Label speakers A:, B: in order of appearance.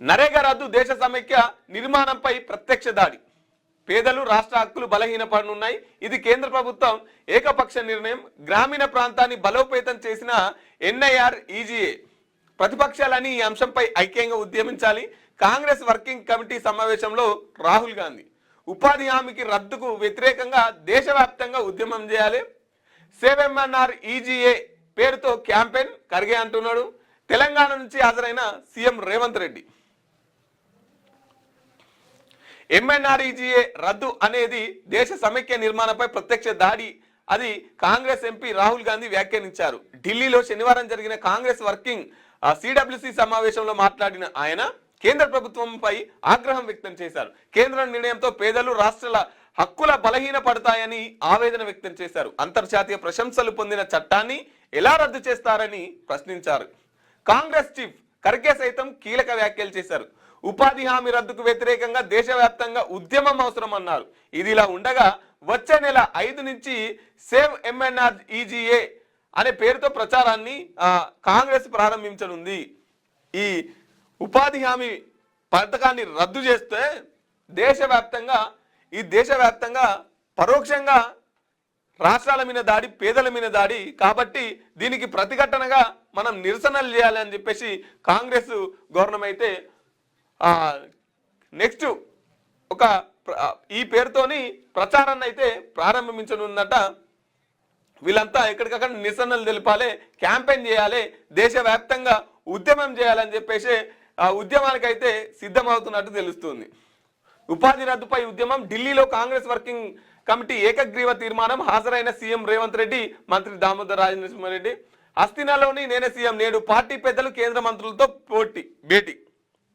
A: నరేగా రద్దు దేశ సమైక్య నిర్మాణంపై ప్రత్యక్ష దాడి. పేదలు రాష్ట్ర హక్కులు బలహీనపడనున్నాయి. ఇది కేంద్ర ప్రభుత్వం ఏకపక్ష నిర్ణయం. గ్రామీణ ప్రాంతాన్ని బలోపేతం చేసిన ఎన్ఐఆర్ ఈజీఏ. ప్రతిపక్షాలని ఈ అంశంపై ఐక్యంగా ఉద్యమించాలి. కాంగ్రెస్ వర్కింగ్ కమిటీ సమావేశంలో రాహుల్ గాంధీ. ఉపాధి హామీకి రద్దుకు వ్యతిరేకంగా దేశవ్యాప్తంగా ఉద్యమం చేయాలి. సేవ్ ఎంఎన్ఆర్ ఈజీఏ పేరుతో క్యాంపెయిన్ ఖర్గే అంటున్నాడు. తెలంగాణ నుంచి హాజరైన సీఎం రేవంత్ రెడ్డి. ఎంఎన్ఆర్ఈజీఏ రద్దు అనేది దేశ సమైక్య నిర్మాణంపై ప్రత్యక్ష దాడి అది కాంగ్రెస్ ఎంపీ రాహుల్ గాంధీ వ్యాఖ్యానించారు. ఢిల్లీలో శనివారం జరిగిన కాంగ్రెస్ వర్కింగ్ సిడబ్ల్యూసీ సమావేశంలో మాట్లాడిన ఆయన కేంద్ర ప్రభుత్వంపై ఆగ్రహం వ్యక్తం చేశారు. కేంద్ర నిర్ణయంతో పేదలు రాష్ట్రాల హక్కుల బలహీనపడతాయని ఆవేదన వ్యక్తం చేశారు. అంతర్జాతీయ ప్రశంసలు పొందిన చట్టాన్ని ఎలా రద్దు చేస్తారని ప్రశ్నించారు. కాంగ్రెస్ చీఫ్ ఖర్గే సైతం కీలక వ్యాఖ్యలు చేశారు. ఉపాధి హామీ రద్దుకు వ్యతిరేకంగా దేశవ్యాప్తంగా ఉద్యమం అవసరం అన్నారు. ఇదిలా ఉండగా వచ్చే నెల 5 నుంచి సేవ్ ఎంఎన్ఆర్ ఈజీఏ అనే పేరుతో ప్రచారాన్ని కాంగ్రెస్ ప్రారంభించనుంది. ఈ ఉపాధి హామీ పథకాన్ని రద్దు చేస్తే దేశవ్యాప్తంగా పరోక్షంగా రాష్ట్రాల మీద దాడి, పేదల మీద దాడి. కాబట్టి దీనికి ప్రతిఘటనగా మనం నిరసనలు చేయాలి అని చెప్పేసి కాంగ్రెస్ గవర్నమెంట్ అయితే నెక్స్ట్ ఈ పేరుతోని ప్రచారాన్ని అయితే ప్రారంభించనుందట. వీళ్ళంతా ఎక్కడికక్కడ నిరసనలు తెలిపాలి, క్యాంపెయిన్ చేయాలి, దేశవ్యాప్తంగా ఉద్యమం చేయాలని చెప్పేసి ఆ ఉద్యమానికైతే సిద్ధమవుతున్నట్టు తెలుస్తుంది. ఉపాధి రద్దుపై ఉద్యమం. ఢిల్లీలో కాంగ్రెస్ వర్కింగ్ కమిటీ ఏకగ్రీవ తీర్మానం. హాజరైన సీఎం రేవంత్ రెడ్డి, మంత్రి దామోదర్ రాజనరసింహారెడ్డి. హస్తినాలోని నేనే సీఎం, నేడు పార్టీ పెద్దలు కేంద్ర మంత్రులతో భేటీ.